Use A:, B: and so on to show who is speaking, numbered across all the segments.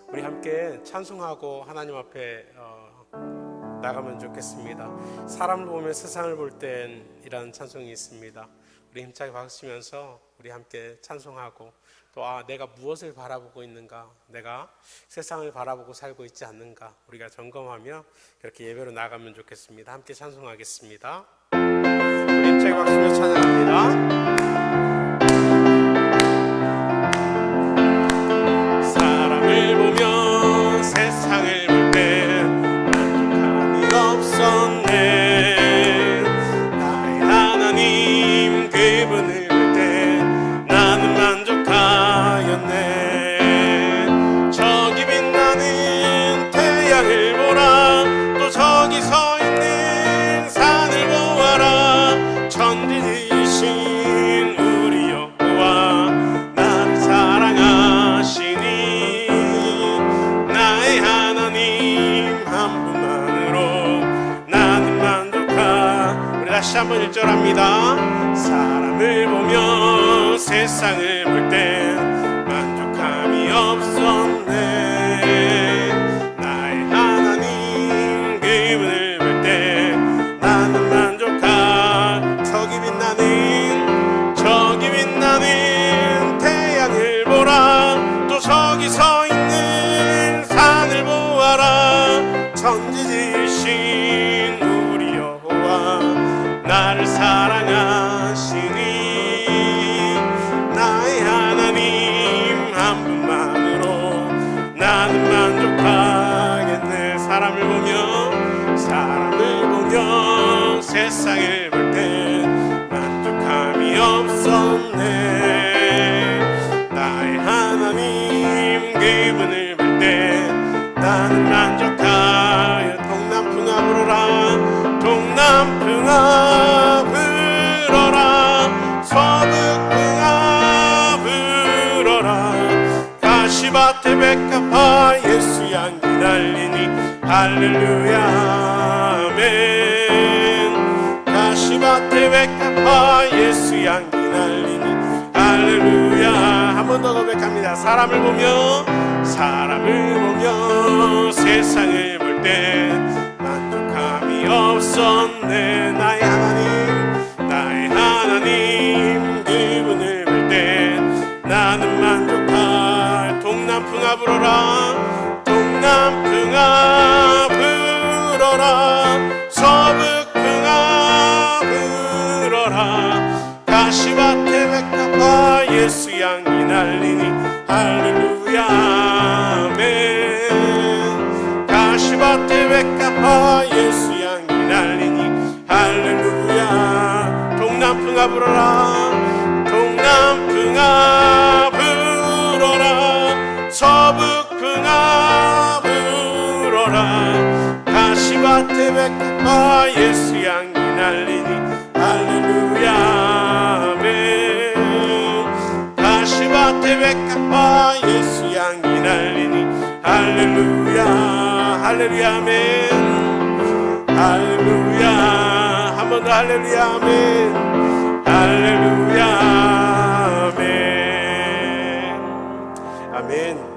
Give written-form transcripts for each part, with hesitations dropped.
A: 우리 함께 찬송하고 하나님 앞에 나가면 좋겠습니다. 사람을 보며 세상을 볼 땐 이라는 찬송이 있습니다. 우리 힘차게 박수치면서 우리 함께 찬송하고 또 내가 무엇을 바라보고 있는가, 내가 세상을 바라보고 살고 있지 않는가 우리가 점검하며 그렇게 예배로 나가면 좋겠습니다. 함께 찬송하겠습니다. 우리 힘차게 박수치며 찬양합니다. 사람을 보며 세상을 볼 때 만족함이 없었네. 나의 하나님 그분을 볼 때 나는 만족하였네. 저기 빛나는 태양을 보라. 또 저기 서 있는 산을 보아라. 천지지신 우리 여호와 나를 사랑하시니 나의 하나님 한 분만으로 나는 만족하. 우리 다시 한번 1절 합니다. 사람을 보며 세상을 볼 때 만족함이 없었네. 나의 하나님 그분을 볼 때 나는 만족하. 저기 빛나는 태양을 보라. 또 저기 서 있는 산을 보아라. 천지지신 우리 여호와 나를 사랑하시니 나의 하나님 한 분만으로 나는 만족하겠네. 사람을 보며 세상을 볼 때 만족함이 없었네. 나의 하나님 그분을 볼 때 나는 만족하여. 동남풍아 불어라. 동남풍아 불어라. 서북풍아 불어라. 가시밭에 백합화 예수 향기 날리니 할렐루야 아멘. 가시밭에 백합화 예수 향기 날리니 할렐루야. 한 번 더 고백합니다. 사람을 보며 세상을 볼 때 만족함이 없었네. 나의 하나님 그분을 볼 때 나는 만족하. 동남풍아 불어라. 동남풍아 불어라. 서북풍아 불어라. 가시밭에 백합화 예수 향기 날리니 할렐루야 아멘. 가시밭에 백합화 예수 향기 날리니 할렐루야. 동남풍아 불어라. 동남풍아 불어라. 서북풍아 불어라. 가시밭에 백합화 예수 향기 날리니 할렐루야 아멘. 가시밭에 백합화 예수 향기 날리니 할렐루야. 할렐루야 아멘. 할렐루야. 한 번 더 할렐루야 아멘. 할렐루야 아멘. 아멘.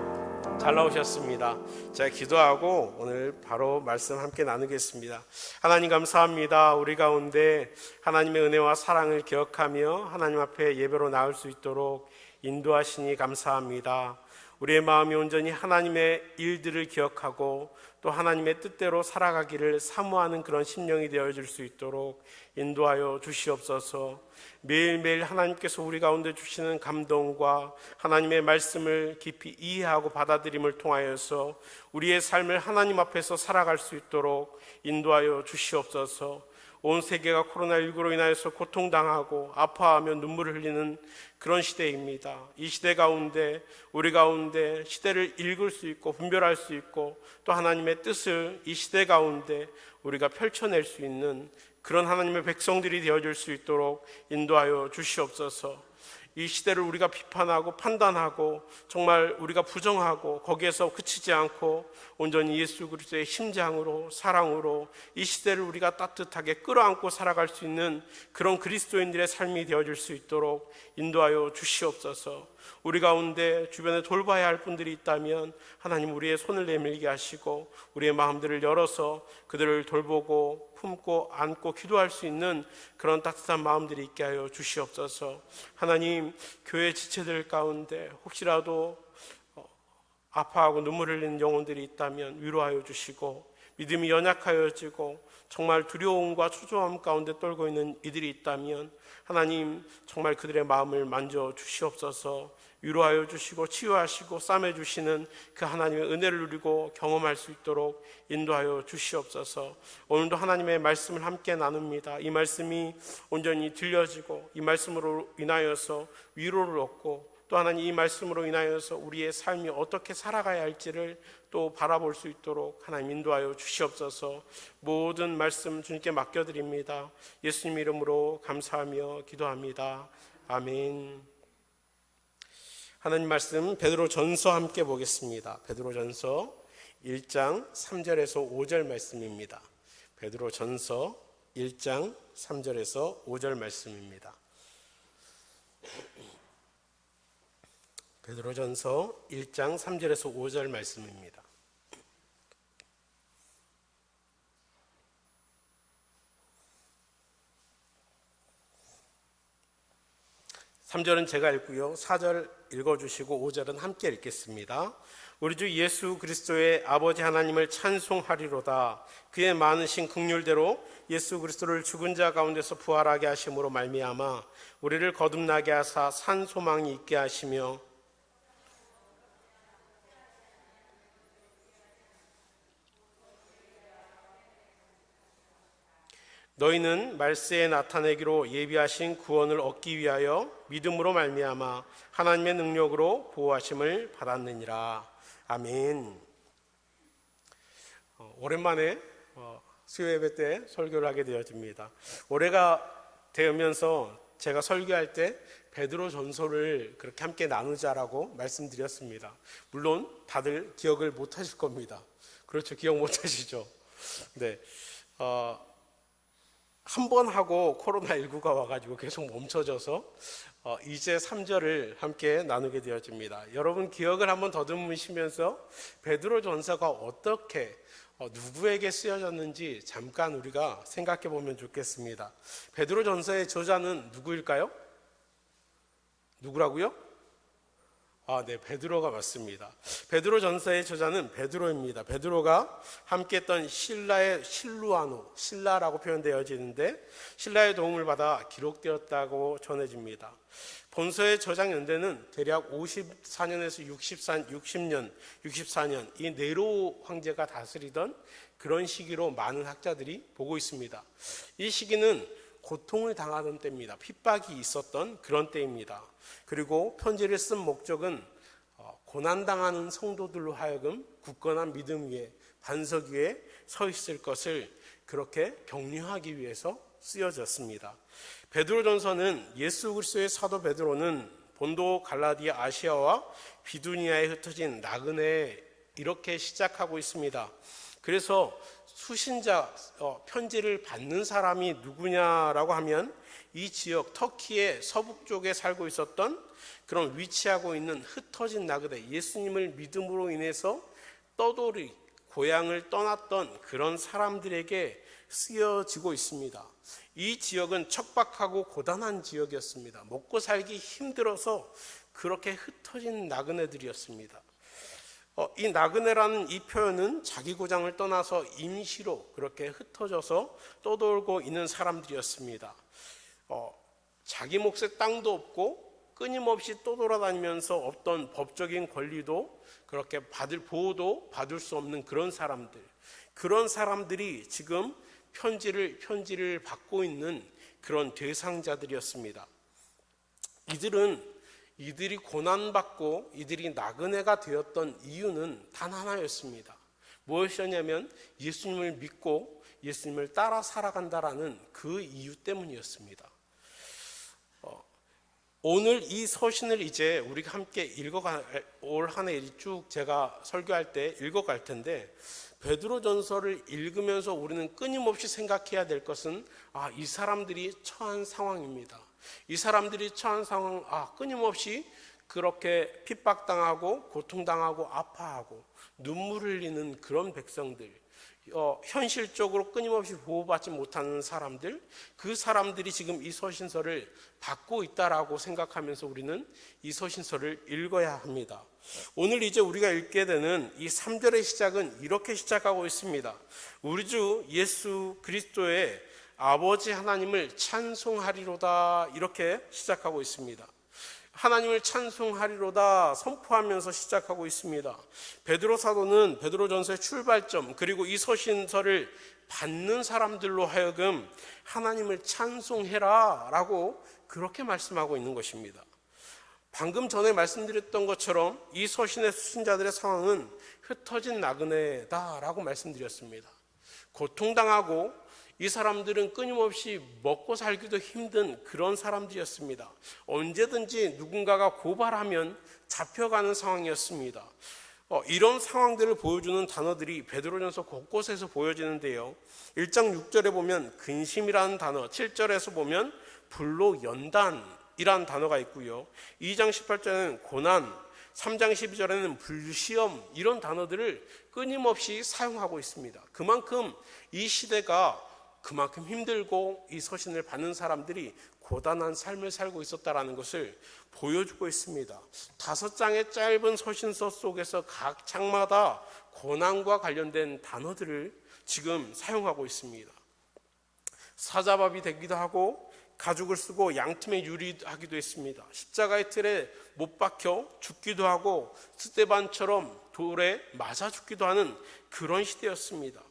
A: 잘 나오셨습니다. 제가 기도하고 오늘 바로 말씀 함께 나누겠습니다. 하나님 감사합니다. 우리 가운데 하나님의 은혜와 사랑을 기억하며 하나님 앞에 예배로 나올 수 있도록 인도하시니 감사합니다. 우리의 마음이 온전히 하나님의 일들을 기억하고 또 하나님의 뜻대로 살아가기를 사모하는 그런 심령이 되어줄 수 있도록 인도하여 주시옵소서. 매일매일 하나님께서 우리 가운데 주시는 감동과 하나님의 말씀을 깊이 이해하고 받아들임을 통하여서 우리의 삶을 하나님 앞에서 살아갈 수 있도록 인도하여 주시옵소서. 온 세계가 코로나19로 인하여서 고통당하고 아파하며 눈물을 흘리는 그런 시대입니다. 이 시대 가운데 우리 가운데 시대를 읽을 수 있고 분별할 수 있고 또 하나님의 뜻을 이 시대 가운데 우리가 펼쳐낼 수 있는 그런 하나님의 백성들이 되어줄 수 있도록 인도하여 주시옵소서. 이 시대를 우리가 비판하고 판단하고 정말 우리가 부정하고 거기에서 그치지 않고 온전히 예수 그리스도의 심장으로 사랑으로 이 시대를 우리가 따뜻하게 끌어안고 살아갈 수 있는 그런 그리스도인들의 삶이 되어질 수 있도록 인도하여 주시옵소서. 우리 가운데 주변에 돌봐야 할 분들이 있다면 하나님 우리의 손을 내밀게 하시고 우리의 마음들을 열어서 그들을 돌보고 품고 안고 기도할 수 있는 그런 따뜻한 마음들이 있게 하여 주시옵소서. 하나님, 교회 지체들 가운데 혹시라도 아파하고 눈물 흘리는 영혼들이 있다면 위로하여 주시고, 믿음이 연약하여지고 정말 두려움과 초조함 가운데 떨고 있는 이들이 있다면 하나님 정말 그들의 마음을 만져 주시옵소서. 위로하여 주시고 치유하시고 싸매 주시는 그 하나님의 은혜를 누리고 경험할 수 있도록 인도하여 주시옵소서. 오늘도 하나님의 말씀을 함께 나눕니다. 이 말씀이 온전히 들려지고 이 말씀으로 인하여서 위로를 얻고 또 하나님 이 말씀으로 인하여서 우리의 삶이 어떻게 살아가야 할지를 또 바라볼 수 있도록 하나님 인도하여 주시옵소서. 모든 말씀 주님께 맡겨드립니다. 예수님 이름으로 감사하며 기도합니다. 아멘. 하나님 말씀 베드로전서 함께 보겠습니다. 베드로전서 1장 3절에서 5절 말씀입니다. 베드로전서 1장 3절에서 5절 말씀입니다. 베드로전서 1장 3절에서 5절 말씀입니다. (3절은) 제가 읽고요, 4절 읽어주시고 5절은 함께 읽겠습니다. 우리 주 예수 그리스도의 아버지 하나님을 찬송하리로다. 그의 많으신 긍휼대로 예수 그리스도를 죽은 자 가운데서 부활하게 하심으로 말미암아 우리를 거듭나게 하사 산 소망이 있게 하시며 너희는 말세에 나타내기로 예비하신 구원을 얻기 위하여 믿음으로 말미암아 하나님의 능력으로 보호하심을 받았느니라. 아멘. 오랜만에 수요 예배 때 설교를 하게 되어집니다. 올해가 되면서 제가 설교할 때 베드로전서를 그렇게 함께 나누자라고 말씀드렸습니다. 물론 다들 기억을 못 하실 겁니다. 그렇죠, 기억 못 하시죠. 네. 한 번 하고 코로나19가 와가지고 계속 멈춰져서 이제 3절을 함께 나누게 되어집니다. 여러분 기억을 한번 더듬으시면서 베드로전서가 어떻게 누구에게 쓰여졌는지 잠깐 우리가 생각해 보면 좋겠습니다. 베드로전서의 저자는 누구일까요? 누구라고요? 네, 베드로가 맞습니다. 베드로전서의 저자는 베드로입니다. 베드로가 함께했던 신라의 신라라고 표현되어지는데 신라의 도움을 받아 기록되었다고 전해집니다. 본서의 저장 연대는 대략 54년에서 64년 이 네로 황제가 다스리던 그런 시기로 많은 학자들이 보고 있습니다. 이 시기는 고통을 당하던 때입니다. 핍박이 있었던 그런 때입니다. 그리고 편지를 쓴 목적은 고난당하는 성도들로 하여금 굳건한 믿음 위에 반석 위에 서 있을 것을 그렇게 격려하기 위해서 쓰여졌습니다. 베드로전서는 예수 그리스도의 사도 베드로는 본도 갈라디아 아시아와 비두니아에 흩어진 나그네에 이렇게 시작하고 있습니다. 그래서 수신자 편지를 받는 사람이 누구냐라고 하면 이 지역 터키의 서북쪽에 살고 있었던 그런 위치하고 있는 흩어진 나그네, 예수님을 믿음으로 인해서 떠돌이 고향을 떠났던 그런 사람들에게 쓰여지고 있습니다. 이 지역은 척박하고 고단한 지역이었습니다. 먹고 살기 힘들어서 그렇게 흩어진 나그네들이었습니다. 이 나그네라는 이 표현은 자기 고장을 떠나서 임시로 그렇게 흩어져서 떠돌고 있는 사람들이었습니다. 자기 몫의 땅도 없고 끊임없이 떠돌아다니면서 어떤 법적인 권리도 그렇게 보호도 받을 수 없는 그런 사람들이 지금 편지를 받고 있는 그런 대상자들이었습니다. 이들이 고난받고 이들이 나그네가 되었던 이유는 단 하나였습니다. 무엇이었냐면 예수님을 믿고 예수님을 따라 살아간다라는 그 이유 때문이었습니다. 오늘 이 서신을 이제 우리가 함께 올 한 해 쭉 제가 설교할 때 읽어갈 텐데, 베드로전서를 읽으면서 우리는 끊임없이 생각해야 될 것은 이 사람들이 처한 상황입니다. 이 사람들이 처한 상황, 끊임없이 그렇게 핍박당하고 고통당하고 아파하고 눈물 흘리는 그런 백성들, 현실적으로 끊임없이 보호받지 못하는 사람들, 그 사람들이 지금 이 서신서를 받고 있다라고 생각하면서 우리는 이 서신서를 읽어야 합니다. 오늘 이제 우리가 읽게 되는 이 3절의 시작은 이렇게 시작하고 있습니다. 우리 주 예수 그리스도의 아버지 하나님을 찬송하리로다, 이렇게 시작하고 있습니다. 하나님을 찬송하리로다 선포하면서 시작하고 있습니다. 베드로 사도는 베드로전서의 출발점, 그리고 이 서신서를 받는 사람들로 하여금 하나님을 찬송해라 라고 그렇게 말씀하고 있는 것입니다. 방금 전에 말씀드렸던 것처럼 이 서신의 수신자들의 상황은 흩어진 나그네다라고 말씀드렸습니다. 고통당하고 이 사람들은 끊임없이 먹고 살기도 힘든 그런 사람들이었습니다. 언제든지 누군가가 고발하면 잡혀가는 상황이었습니다. 이런 상황들을 보여주는 단어들이 베드로전서 곳곳에서 보여지는데요. 1장 6절에 보면 근심이라는 단어, 7절에서 보면 불로 연단이라는 단어가 있고요. 2장 18절에는 고난, 3장 12절에는 불시험, 이런 단어들을 끊임없이 사용하고 있습니다. 그만큼 이 시대가 그만큼 힘들고 이 서신을 받는 사람들이 고단한 삶을 살고 있었다라는 것을 보여주고 있습니다. 5장의 짧은 서신서 속에서 각 장마다 고난과 관련된 단어들을 지금 사용하고 있습니다. 사자밥이 되기도 하고 가죽을 쓰고 양틈에 유리하기도 했습니다. 십자가의 틀에 못 박혀 죽기도 하고 스데반처럼 돌에 맞아 죽기도 하는 그런 시대였습니다.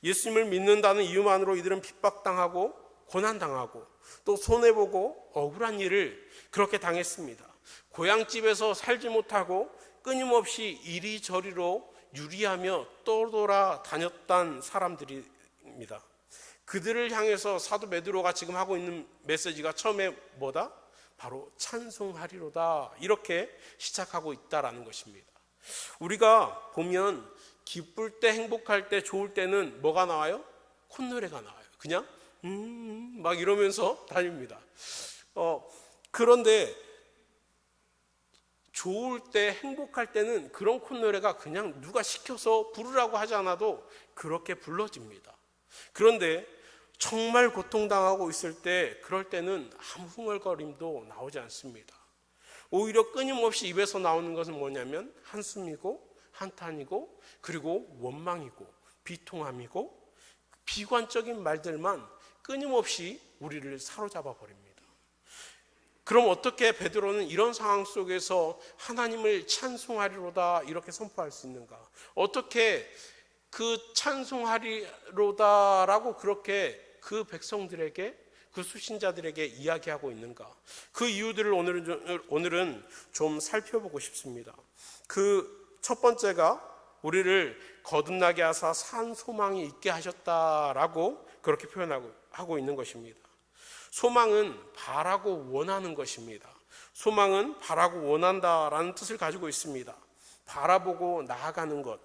A: 예수님을 믿는다는 이유만으로 이들은 핍박당하고 고난당하고 또 손해보고 억울한 일을 그렇게 당했습니다. 고향집에서 살지 못하고 끊임없이 이리저리로 유리하며 떠돌아 다녔던 사람들입니다. 그들을 향해서 사도 베드로가 지금 하고 있는 메시지가 처음에 뭐다? 바로 찬송하리로다, 이렇게 시작하고 있다라는 것입니다. 우리가 보면 기쁠 때, 행복할 때, 좋을 때는 뭐가 나와요? 콧노래가 나와요. 그냥 막 이러면서 다닙니다. 그런데 좋을 때, 행복할 때는 그런 콧노래가 그냥 누가 시켜서 부르라고 하지 않아도 그렇게 불러집니다. 그런데 정말 고통당하고 있을 때, 그럴 때는 아무 흥얼거림도 나오지 않습니다. 오히려 끊임없이 입에서 나오는 것은 뭐냐면 한숨이고 한탄이고, 그리고 원망이고 비통함이고 비관적인 말들만 끊임없이 우리를 사로잡아 버립니다. 그럼 어떻게 베드로는 이런 상황 속에서 하나님을 찬송하리로다 이렇게 선포할 수 있는가? 어떻게 그 찬송하리로다라고 그렇게 그 백성들에게, 그 수신자들에게 이야기하고 있는가? 그 이유들을 오늘은 좀 살펴보고 싶습니다. 그 첫 번째가 우리를 거듭나게 하사 산 소망이 있게 하셨다라고 그렇게 표현하고 있는 것입니다. 소망은 바라고 원하는 것입니다. 소망은 바라고 원한다라는 뜻을 가지고 있습니다. 바라보고 나아가는 것.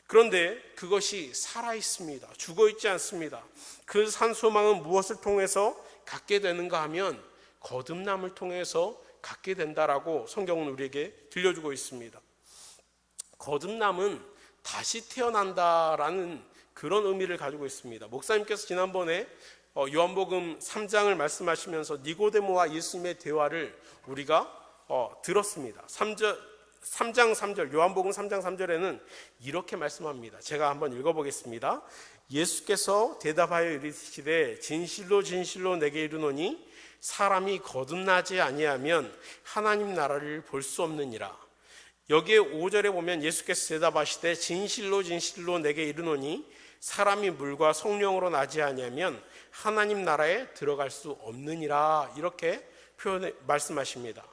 A: 그런데 그것이 살아있습니다. 죽어있지 않습니다. 그 산 소망은 무엇을 통해서 갖게 되는가 하면 거듭남을 통해서 갖게 된다라고 성경은 우리에게 들려주고 있습니다. 거듭남은 다시 태어난다라는 그런 의미를 가지고 있습니다. 목사님께서 지난번에 요한복음 3장을 말씀하시면서 니고데모와 예수님의 대화를 우리가 들었습니다. 3장 3절, 요한복음 3장 3절에는 이렇게 말씀합니다. 제가 한번 읽어보겠습니다. 예수께서 대답하여 이르시되 진실로 진실로 내게 이르노니 사람이 거듭나지 아니하면 하나님 나라를 볼 수 없느니라. 여기에 5절에 보면 예수께서 대답하시되 진실로 진실로 내게 이르노니 사람이 물과 성령으로 나지 아니하면 하나님 나라에 들어갈 수 없느니라, 이렇게 말씀하십니다.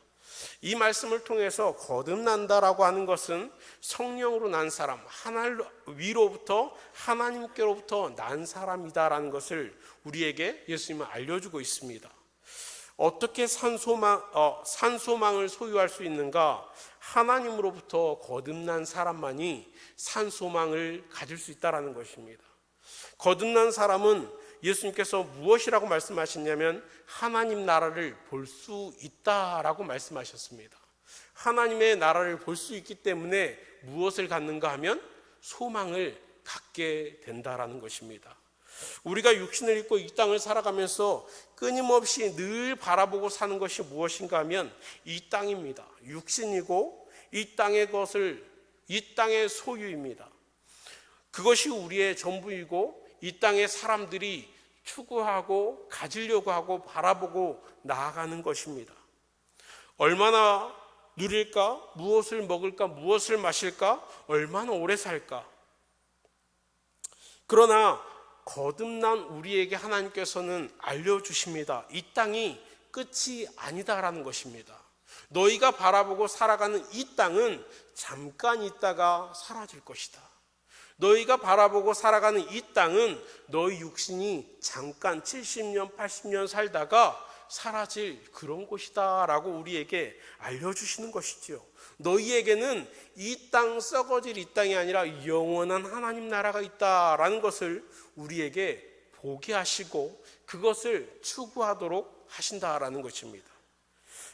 A: 이 말씀을 통해서 거듭난다라고 하는 것은 성령으로 난 사람, 하늘 위로부터 하나님께로부터 난 사람이다라는 것을 우리에게 예수님은 알려주고 있습니다. 어떻게 산소망을 소유할 수 있는가? 하나님으로부터 거듭난 사람만이 산소망을 가질 수 있다는 것입니다. 거듭난 사람은 예수님께서 무엇이라고 말씀하셨냐면 하나님 나라를 볼 수 있다라고 말씀하셨습니다. 하나님의 나라를 볼 수 있기 때문에 무엇을 갖는가 하면 소망을 갖게 된다라는 것입니다. 우리가 육신을 입고 이 땅을 살아가면서 끊임없이 늘 바라보고 사는 것이 무엇인가 하면 이 땅입니다. 육신이고 이 땅의 소유입니다. 그것이 우리의 전부이고 이 땅의 사람들이 추구하고 가지려고 하고 바라보고 나아가는 것입니다. 얼마나 누릴까? 무엇을 먹을까? 무엇을 마실까? 얼마나 오래 살까? 그러나 거듭난 우리에게 하나님께서는 알려주십니다. 이 땅이 끝이 아니다라는 것입니다. 너희가 바라보고 살아가는 이 땅은 잠깐 있다가 사라질 것이다. 너희가 바라보고 살아가는 이 땅은 너희 육신이 잠깐 70년, 80년 살다가 사라질 그런 곳이다 라고 우리에게 알려주시는 것이지요. 너희에게는 이 땅 썩어질 이 땅이 아니라 영원한 하나님 나라가 있다라는 것을 우리에게 보게 하시고 그것을 추구하도록 하신다라는 것입니다.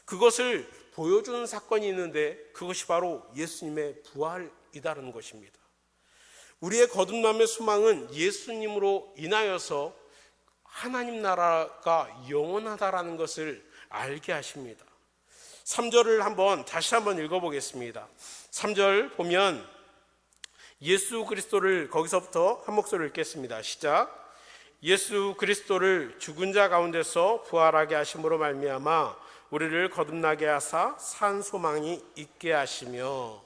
A: 그것을 보여주는 사건이 있는데 그것이 바로 예수님의 부활이다라는 것입니다. 우리의 거듭남의 소망은 예수님으로 인하여서 하나님 나라가 영원하다라는 것을 알게 하십니다. 3절을 다시 한번 읽어보겠습니다. 3절 보면 예수 그리스도를, 거기서부터 한 목소리를 읽겠습니다. 시작. 예수 그리스도를 죽은 자 가운데서 부활하게 하심으로 말미암아 우리를 거듭나게 하사 산 소망이 있게 하시며,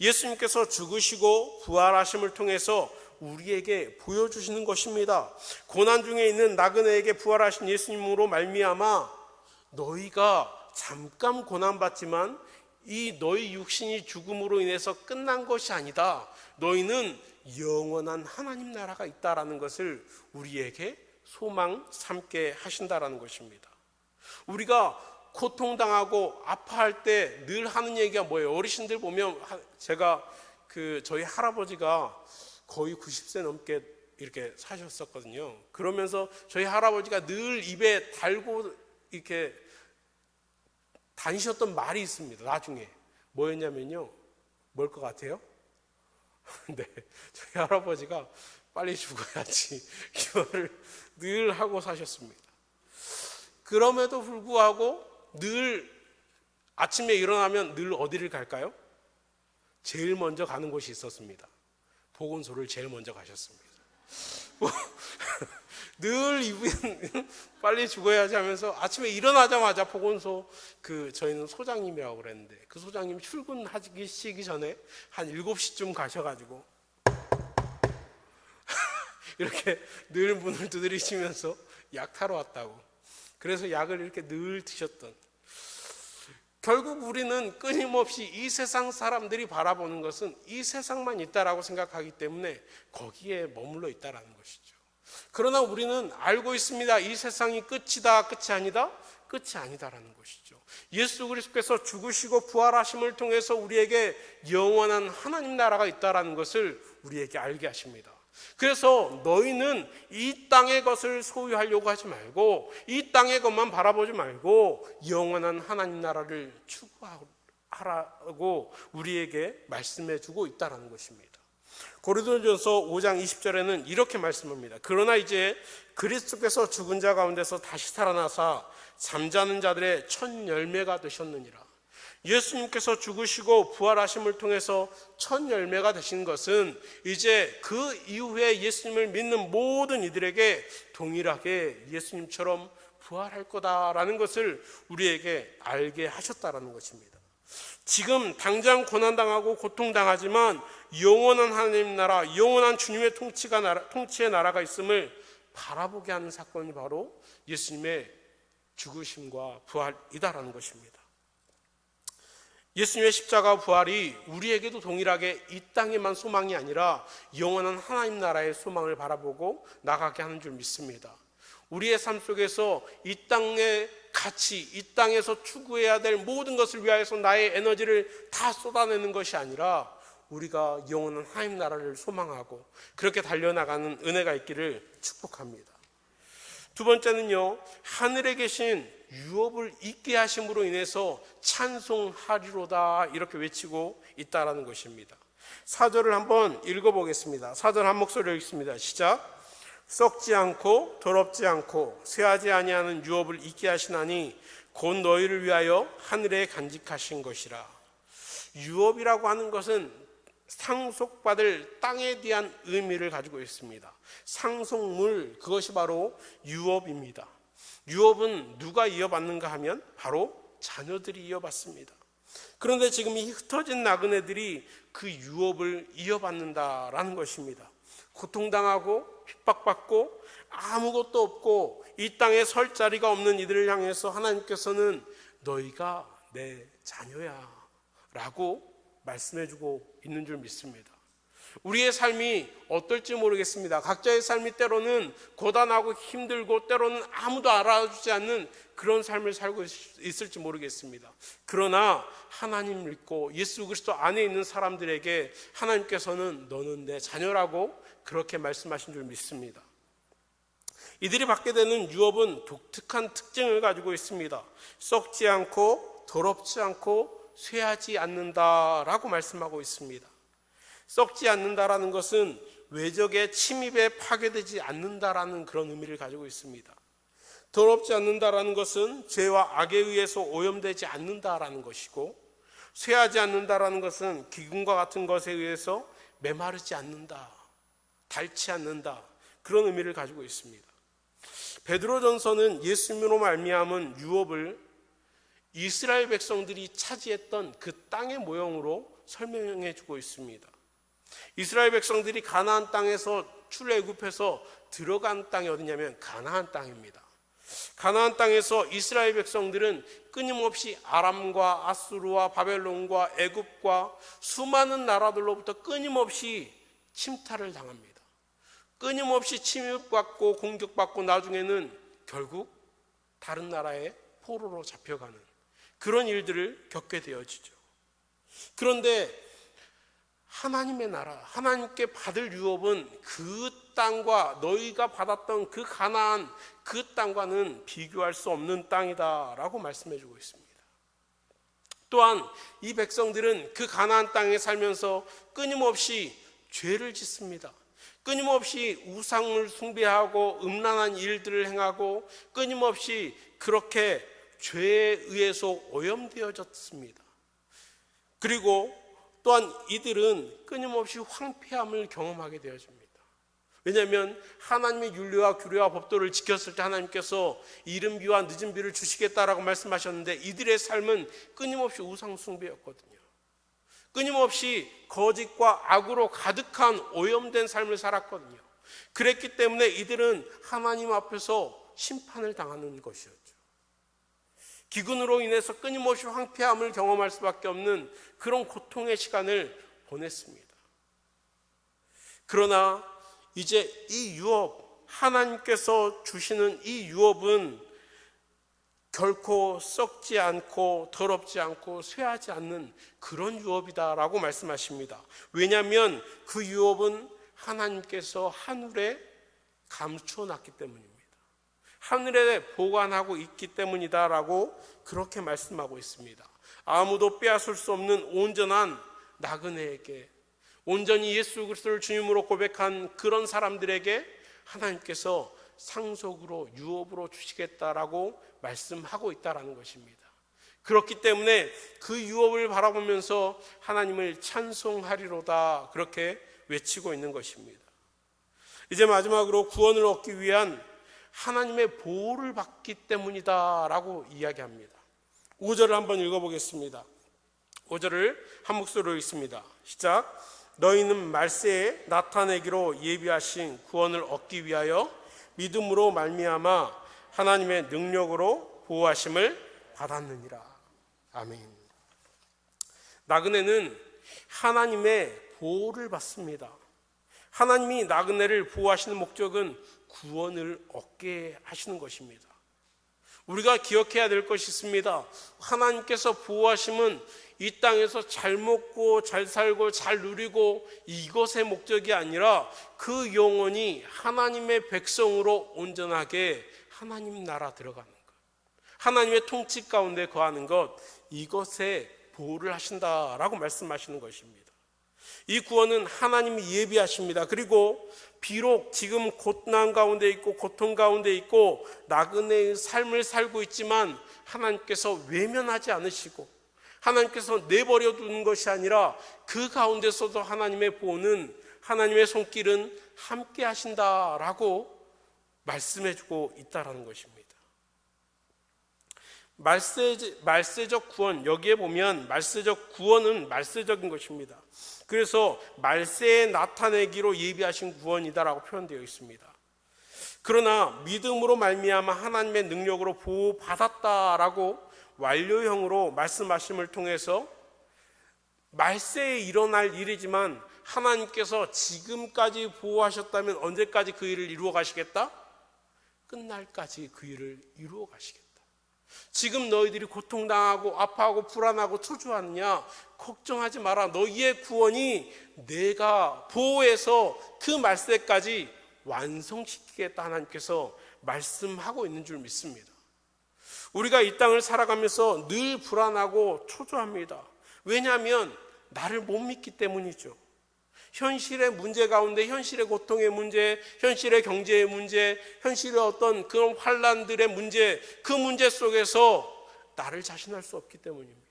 A: 예수님께서 죽으시고 부활하심을 통해서 우리에게 보여주시는 것입니다. 고난 중에 있는 나그네에게 부활하신 예수님으로 말미암아 너희가 잠깐 고난받지만 이 너희 육신이 죽음으로 인해서 끝난 것이 아니다. 너희는 영원한 하나님 나라가 있다라는 것을 우리에게 소망 삼게 하신다라는 것입니다. 우리가 고통당하고 아파할 때 늘 하는 얘기가 뭐예요? 어르신들 보면 제가 저희 할아버지가 거의 90세 넘게 이렇게 사셨었거든요. 그러면서 저희 할아버지가 늘 입에 달고 이렇게 다니셨던 말이 있습니다. 나중에 뭐였냐면요, 뭘 것 같아요? 네, 저희 할아버지가 빨리 죽어야지 이거를 늘 하고 사셨습니다. 그럼에도 불구하고 늘 아침에 일어나면 늘 어디를 갈까요? 제일 먼저 가는 곳이 있었습니다. 보건소를 제일 먼저 가셨습니다. 늘 이분 빨리 죽어야지 하면서 아침에 일어나자마자 보건소, 저희는 소장님이라고 그랬는데 그 소장님이 출근하시기 전에 한 7시쯤 가셔가지고 이렇게 늘 문을 두드리시면서 약 타러 왔다고, 그래서 약을 이렇게 늘 드셨던, 결국 우리는 끊임없이 이 세상 사람들이 바라보는 것은 이 세상만 있다라고 생각하기 때문에 거기에 머물러 있다라는 것이죠. 그러나 우리는 알고 있습니다. 이 세상이 끝이다, 끝이 아니다, 끝이 아니다라는 것이죠. 예수 그리스도께서 죽으시고 부활하심을 통해서 우리에게 영원한 하나님 나라가 있다라는 것을 우리에게 알게 하십니다. 그래서 너희는 이 땅의 것을 소유하려고 하지 말고 이 땅의 것만 바라보지 말고 영원한 하나님 나라를 추구하라고 우리에게 말씀해 주고 있다는 것입니다. 고린도전서 5장 20절에는 이렇게 말씀합니다. 그러나 이제 그리스도께서 죽은 자 가운데서 다시 살아나사 잠자는 자들의 첫 열매가 되셨느니라. 예수님께서 죽으시고 부활하심을 통해서 첫 열매가 되신 것은 이제 그 이후에 예수님을 믿는 모든 이들에게 동일하게 예수님처럼 부활할 거다라는 것을 우리에게 알게 하셨다라는 것입니다. 지금 당장 고난당하고 고통당하지만 영원한 하나님 나라, 영원한 주님의 통치의 나라가 있음을 바라보게 하는 사건이 바로 예수님의 죽으심과 부활이다라는 것입니다. 예수님의 십자가 부활이 우리에게도 동일하게 이 땅에만 소망이 아니라 영원한 하나님 나라의 소망을 바라보고 나가게 하는 줄 믿습니다. 우리의 삶 속에서 이 땅의 가치, 이 땅에서 추구해야 될 모든 것을 위하여서 나의 에너지를 다 쏟아내는 것이 아니라 우리가 영원한 하나님 나라를 소망하고 그렇게 달려나가는 은혜가 있기를 축복합니다. 두 번째는요, 하늘에 계신 유업을 있게 하심으로 인해서 찬송하리로다 이렇게 외치고 있다라는 것입니다. 4절을 한번 읽어보겠습니다. 4절 한 목소리로 읽습니다. 시작. 썩지 않고 더럽지 않고 쇠하지 아니하는 유업을 있게 하시나니 곧 너희를 위하여 하늘에 간직하신 것이라. 유업이라고 하는 것은 상속받을 땅에 대한 의미를 가지고 있습니다. 상속물, 그것이 바로 유업입니다. 유업은 누가 이어받는가 하면 바로 자녀들이 이어받습니다. 그런데 지금 이 흩어진 나그네들이 그 유업을 이어받는다라는 것입니다. 고통당하고 핍박받고 아무것도 없고 이 땅에 설 자리가 없는 이들을 향해서 하나님께서는 너희가 내 자녀야 라고 말씀해주고 있는 줄 믿습니다. 우리의 삶이 어떨지 모르겠습니다. 각자의 삶이 때로는 고단하고 힘들고 때로는 아무도 알아주지 않는 그런 삶을 살고 있을지 모르겠습니다. 그러나 하나님 믿고 예수 그리스도 안에 있는 사람들에게 하나님께서는 너는 내 자녀라고 그렇게 말씀하신 줄 믿습니다. 이들이 받게 되는 유업은 독특한 특징을 가지고 있습니다. 썩지 않고 더럽지 않고 쇠하지 않는다라고 말씀하고 있습니다. 썩지 않는다라는 것은 외적의 침입에 파괴되지 않는다라는 그런 의미를 가지고 있습니다. 더럽지 않는다라는 것은 죄와 악에 의해서 오염되지 않는다라는 것이고, 쇠하지 않는다라는 것은 기근과 같은 것에 의해서 메마르지 않는다, 닳지 않는다, 그런 의미를 가지고 있습니다. 베드로전서는 예수님으로 말미암은 유업을 이스라엘 백성들이 차지했던 그 땅의 모형으로 설명해 주고 있습니다. 이스라엘 백성들이 가나안 땅에서 출애굽해서 들어간 땅이 어디냐면 가나안 땅입니다. 가나안 땅에서 이스라엘 백성들은 끊임없이 아람과 아수르와 바벨론과 애굽과 수많은 나라들로부터 끊임없이 침탈을 당합니다. 끊임없이 침입받고 공격받고 나중에는 결국 다른 나라의 포로로 잡혀가는 그런 일들을 겪게 되어지죠. 그런데 하나님의 나라, 하나님께 받을 유업은 그 땅과 너희가 받았던 그 가나안 그 땅과는 비교할 수 없는 땅이다라고 말씀해주고 있습니다. 또한 이 백성들은 그 가나안 땅에 살면서 끊임없이 죄를 짓습니다. 끊임없이 우상을 숭배하고 음란한 일들을 행하고 끊임없이 그렇게 죄에 의해서 오염되어졌습니다. 그리고 또한 이들은 끊임없이 황폐함을 경험하게 되어집니다. 왜냐하면 하나님의 윤리와 규례와 법도를 지켰을 때 하나님께서 이른 비와 늦은 비를 주시겠다라고 말씀하셨는데 이들의 삶은 끊임없이 우상 숭배였거든요. 끊임없이 거짓과 악으로 가득한 오염된 삶을 살았거든요. 그랬기 때문에 이들은 하나님 앞에서 심판을 당하는 것이었죠. 기근으로 인해서 끊임없이 황폐함을 경험할 수밖에 없는 그런 고통의 시간을 보냈습니다. 그러나 이제 이 유업, 하나님께서 주시는 이 유업은 결코 썩지 않고 더럽지 않고 쇠하지 않는 그런 유업이다라고 말씀하십니다. 왜냐하면 그 유업은 하나님께서 하늘에 감춰놨기 때문입니다. 하늘에 보관하고 있기 때문이다라고 그렇게 말씀하고 있습니다. 아무도 빼앗을 수 없는 온전한 나그네에게, 온전히 예수 그리스도를 주님으로 고백한 그런 사람들에게 하나님께서 상속으로 유업으로 주시겠다라고 말씀하고 있다라는 것입니다. 그렇기 때문에 그 유업을 바라보면서 하나님을 찬송하리로다 그렇게 외치고 있는 것입니다. 이제 마지막으로 구원을 얻기 위한 하나님의 보호를 받기 때문이다라고 이야기합니다. 5절을 한번 읽어보겠습니다. 5절을 한 목소리로 읽습니다. 시작. 너희는 말세에 나타내기로 예비하신 구원을 얻기 위하여 믿음으로 말미암아 하나님의 능력으로 보호하심을 받았느니라. 아멘. 나그네는 하나님의 보호를 받습니다. 하나님이 나그네를 보호하시는 목적은 구원을 얻게 하시는 것입니다. 우리가 기억해야 될 것이 있습니다. 하나님께서 보호하심은 이 땅에서 잘 먹고 잘 살고 잘 누리고 이것의 목적이 아니라 그 영혼이 하나님의 백성으로 온전하게 하나님 나라 들어가는 것, 하나님의 통치 가운데 거하는 것, 이것에 보호를 하신다라고 말씀하시는 것입니다. 이 구원은 하나님이 예비하십니다. 그리고 비록 지금 고난 가운데 있고 고통 가운데 있고 나그네의 삶을 살고 있지만 하나님께서 외면하지 않으시고 하나님께서 내버려 두는 것이 아니라 그 가운데서도 하나님의 보호는, 하나님의 손길은 함께 하신다라고 말씀해주고 있다라는 것입니다. 말세적 구원, 여기에 보면 말세적 구원은 말세적인 것입니다. 그래서 말세에 나타내기로 예비하신 구원이다라고 표현되어 있습니다. 그러나 믿음으로 말미암아 하나님의 능력으로 보호받았다라고 완료형으로 말씀하심을 통해서 말세에 일어날 일이지만 하나님께서 지금까지 보호하셨다면 언제까지 그 일을 이루어 가시겠다? 끝날까지 그 일을 이루어 가시겠다. 지금 너희들이 고통당하고 아파하고 불안하고 초조하느냐? 걱정하지 마라. 너희의 구원이 내가 보호해서 그 말세까지 완성시키겠다 하나님께서 말씀하고 있는 줄 믿습니다. 우리가 이 땅을 살아가면서 늘 불안하고 초조합니다. 왜냐하면 나를 못 믿기 때문이죠. 현실의 문제 가운데, 현실의 고통의 문제, 현실의 경제의 문제, 현실의 어떤 그런 환난들의 문제, 그 문제 속에서 나를 자신할 수 없기 때문입니다.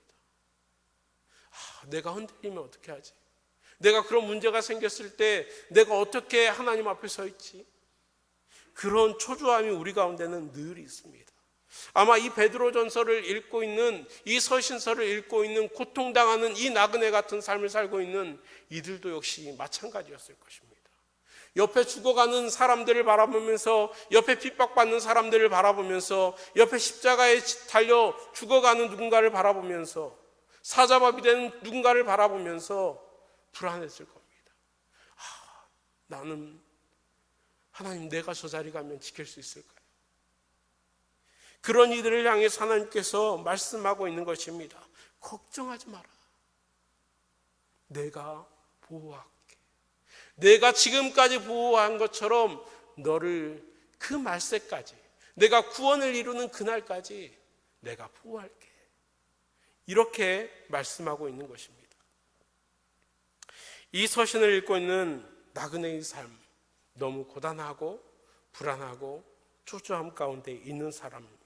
A: 내가 흔들리면 어떻게 하지? 내가 그런 문제가 생겼을 때 내가 어떻게 하나님 앞에 서 있지? 그런 초조함이 우리 가운데는 늘 있습니다. 아마 이 베드로전서를 읽고 있는, 이 서신서를 읽고 있는, 고통당하는 이 나그네 같은 삶을 살고 있는 이들도 역시 마찬가지였을 것입니다. 옆에 죽어가는 사람들을 바라보면서, 옆에 핍박받는 사람들을 바라보면서, 옆에 십자가에 달려 죽어가는 누군가를 바라보면서, 사자밥이 되는 누군가를 바라보면서 불안했을 겁니다. 나는 하나님, 내가 저 자리 가면 지킬 수 있을까요? 그런 이들을 향해서 하나님께서 말씀하고 있는 것입니다. 걱정하지 마라. 내가 보호할게. 내가 지금까지 보호한 것처럼 너를 그 말세까지, 내가 구원을 이루는 그날까지 내가 보호할게. 이렇게 말씀하고 있는 것입니다. 이 서신을 읽고 있는 나그네의 삶, 너무 고단하고 불안하고 초조함 가운데 있는 사람입니다.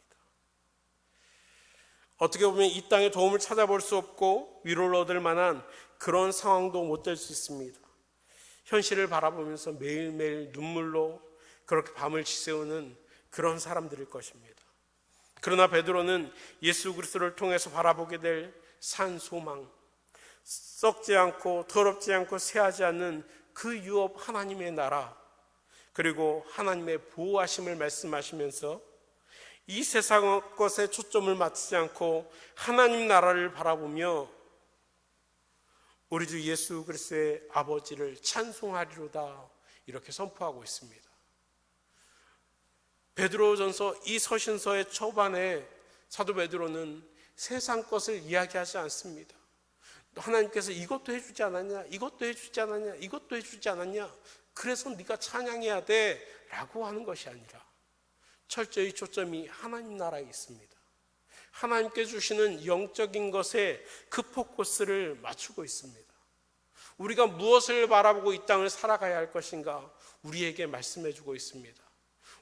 A: 어떻게 보면 이 땅에 도움을 찾아볼 수 없고 위로를 얻을 만한 그런 상황도 못 될 수 있습니다. 현실을 바라보면서 매일매일 눈물로 그렇게 밤을 지새우는 그런 사람들일 것입니다. 그러나 베드로는 예수 그리스도를 통해서 바라보게 될 산 소망, 썩지 않고 더럽지 않고 쇠하지 않는 그 유업 하나님의 나라, 그리고 하나님의 보호하심을 말씀하시면서 이 세상 것에 초점을 맞추지 않고 하나님 나라를 바라보며 우리 주 예수 그리스도의 아버지를 찬송하리로다, 이렇게 선포하고 있습니다. 베드로전서 이 서신서의 초반에 사도 베드로는 세상 것을 이야기하지 않습니다. 하나님께서 이것도 해주지 않았냐, 이것도 해주지 않았냐, 이것도 해주지 않았냐, 그래서 네가 찬양해야 돼 라고 하는 것이 아니라 철저히 초점이 하나님 나라에 있습니다. 하나님께 주시는 영적인 것에 그 포커스를 맞추고 있습니다. 우리가 무엇을 바라보고 이 땅을 살아가야 할 것인가 우리에게 말씀해 주고 있습니다.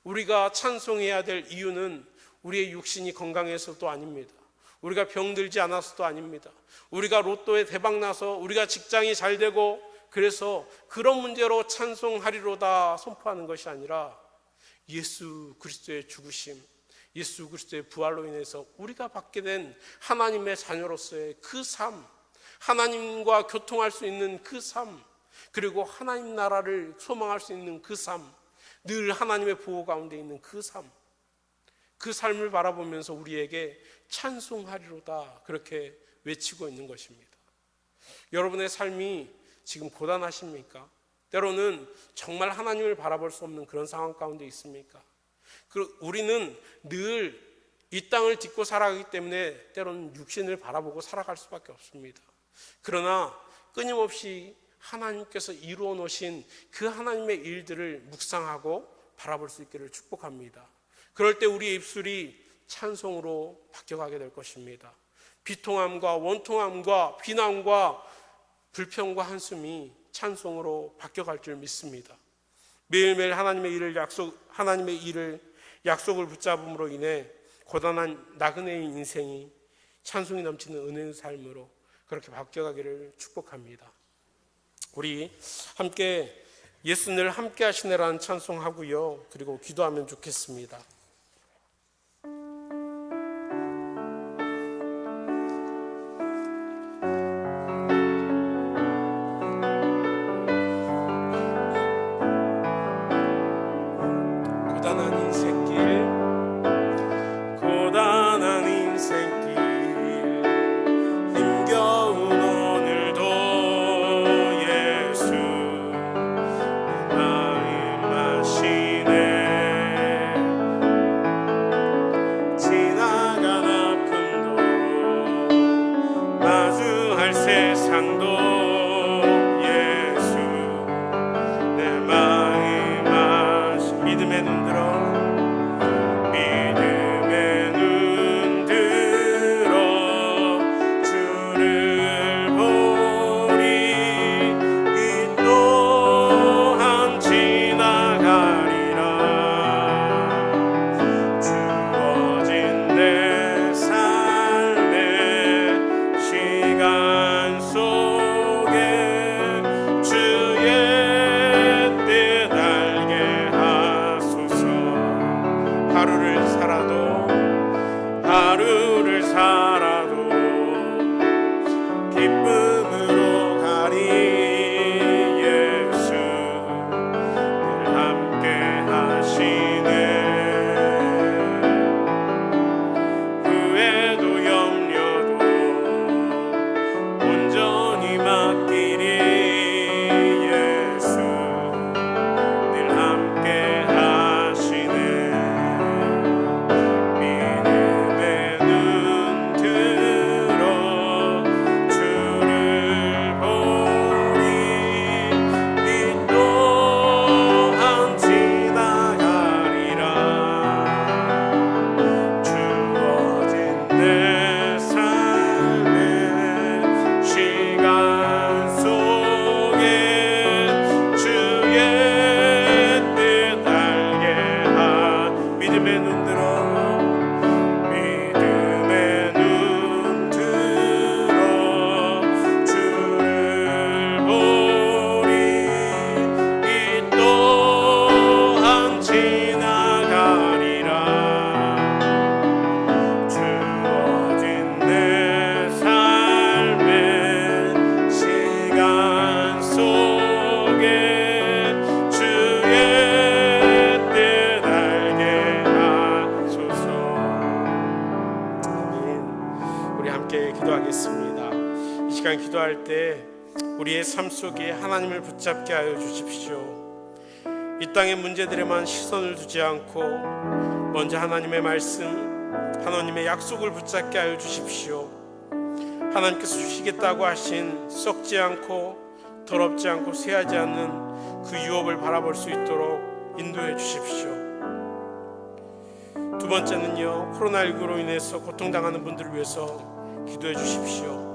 A: 우리가 찬송해야 될 이유는 우리의 육신이 건강해서도 아닙니다. 우리가 병들지 않아서도 아닙니다. 우리가 로또에 대박나서 우리가 직장이 잘 되고 그래서 그런 문제로 찬송하리로다 선포하는 것이 아니라 예수 그리스도의 죽으심, 예수 그리스도의 부활로 인해서 우리가 받게 된 하나님의 자녀로서의 그 삶, 하나님과 교통할 수 있는 그 삶, 그리고 하나님 나라를 소망할 수 있는 그 삶, 늘 하나님의 보호 가운데 있는 그 삶, 그 삶을 바라보면서 우리에게 찬송하리로다 그렇게 외치고 있는 것입니다. 여러분의 삶이 지금 고단하십니까? 때로는 정말 하나님을 바라볼 수 없는 그런 상황 가운데 있습니까? 우리는 늘 이 땅을 딛고 살아가기 때문에 때로는 육신을 바라보고 살아갈 수밖에 없습니다. 그러나 끊임없이 하나님께서 이루어 놓으신 그 하나님의 일들을 묵상하고 바라볼 수 있기를 축복합니다. 그럴 때 우리의 입술이 찬송으로 바뀌어가게 될 것입니다. 비통함과 원통함과 비난과 불평과 한숨이 찬송으로 바뀌어갈 줄 믿습니다. 매일매일 하나님의 일을 약속을 붙잡음으로 인해 고단한 나그네의 인생이 찬송이 넘치는 은혜의 삶으로 그렇게 바뀌어가기를 축복합니다. 우리 함께 예수 늘 함께 하시네라는 찬송하고요, 그리고 기도하면 좋겠습니다. 기도할 때 우리의 삶 속에 하나님을 붙잡게 하여 주십시오. 이 땅의 문제들에만 시선을 두지 않고 먼저 하나님의 말씀, 하나님의 약속을 붙잡게 하여 주십시오. 하나님께서 주시겠다고 하신 썩지 않고 더럽지 않고 쇠하지 않는 그 유업을 바라볼 수 있도록 인도해 주십시오. 두 번째는요, 코로나19로 인해서 고통당하는 분들을 위해서 기도해 주십시오.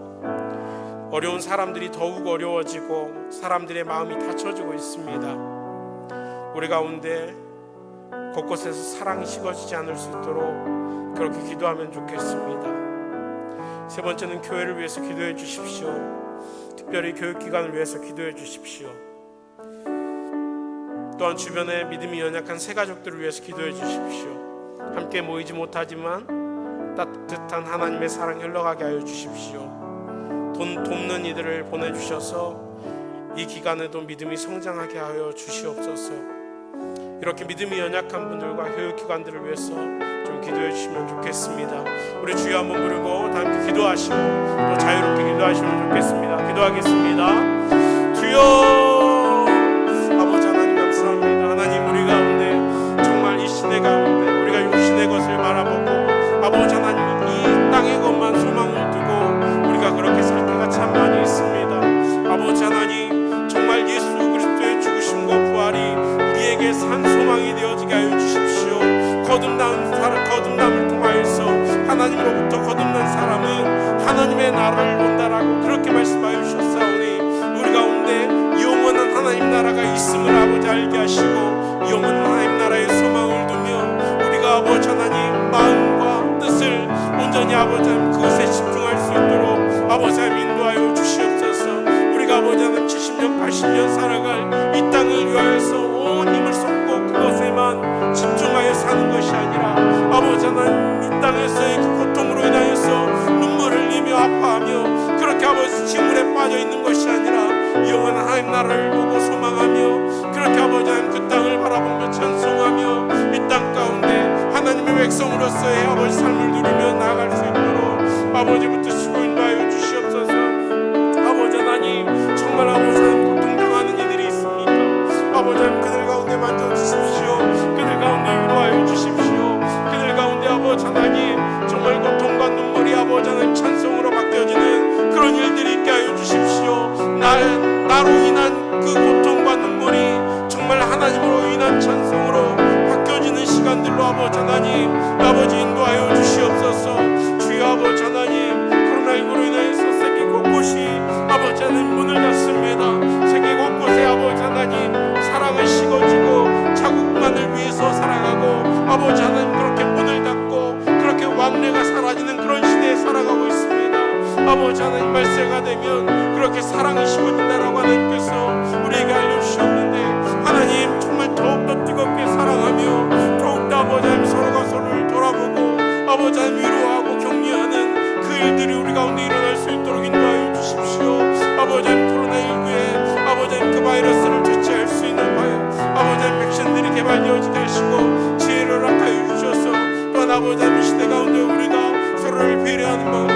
A: 어려운 사람들이 더욱 어려워지고 사람들의 마음이 닫혀지고 있습니다. 우리 가운데 곳곳에서 사랑이 식어지지 않을 수 있도록 그렇게 기도하면 좋겠습니다. 세 번째는 교회를 위해서 기도해 주십시오. 특별히 교육기관을 위해서 기도해 주십시오. 또한 주변에 믿음이 연약한 새 가족들을 위해서 기도해 주십시오. 함께 모이지 못하지만 따뜻한 하나님의 사랑이 흘러가게 하여 주십시오. 돕는 이들을 보내주셔서 이 기간에도 믿음이 성장하게 하여 주시옵소서. 이렇게 믿음이 연약한 분들과 교육기관들을 위해서 좀 기도해 주시면 좋겠습니다. 우리 주여 한번 부르고 다 함께 기도하시고 또 자유롭게 기도하시면 좋겠습니다. 기도하겠습니다. 주여 있음을 아버지 알게 하시고 영원한 하나님 나라의 소망을 두며 우리가 아버지 하나님 마음과 뜻을 온전히 아버지 하나님 그것에 집중할 수 있도록 아버지 하나님 인도하여 주시옵소서. 우리가 아버지 하나님 70년 80년 살아갈 이 땅을 위하여서 온 힘을 쏟고 그것에만 집중하여 사는 것이 아니라 아버지 하나님 이 땅에서의 그 고통으로 인하여서 눈물을 흘리며 아파하며 그렇게 아버지 징물에 빠져 있는 것이 아니라 영원한 하나님 나라를 보고 소망하며 그렇게 아버지 하나님 그 땅을 바라보며 찬송하며 이 땅 가운데 하나님의 백성으로서의 아버지 삶을 누리며 나아갈 수 있도록 아버지부터 수고 인도하여 주시옵소서. 아버지 하나님 정말 아버지 하나님 고통당하는 이들이 있습니까? 아버지 하나님 그들 가운데 만져주십시오. 그들 가운데 위로하여 주십시오. 그들 가운데 아버지 하나님 정말 고통과 눈물이 아버지 하나님 찬송으로 바뀌어지는 그런 일들이 있게 하여 주십시오. 나로 인한 그 고통과 눈물이 정말 하나님으로 인한 찬송으로 바뀌어지는 시간들로 아버지 하나님 아버지 인도하여 주시옵소서. 주여 아버지 하나님 코로나19로 인해서 세계 곳곳이 아버지 하나님 문을 닫습니다. 세계 곳곳에 아버지 하나님 사랑은 식어지고 자국만을 위해서 살아가고 아버지 하나님 그렇게 문을 닫고 그렇게 왕래가 사라지는 그런 시대에 살아가고 있습니다. 아버지 하나님 말세가 되면 그렇게 사랑이 식어진다라고 하나님께서 우리에게 알려주셨는데 하나님 정말 더욱더 뜨겁게 사랑하며 더욱더 아버지 하나님 서로가 서로를 돌아보고 아버지 하나님 위로하고 격려하는 그 일들이 우리 가운데 일어날 수 있도록 인도하여 주십시오. 아버지 하나님 코로나19에 아버지 하나님 그 바이러스를 퇴치할 수 있는 아버지 하나님 백신들이 개발되어지게 하시고 지혜를 허락하여 주셔서 또한 아버지 하나님 시대 가운데 우리가 서로를 배려하는 마음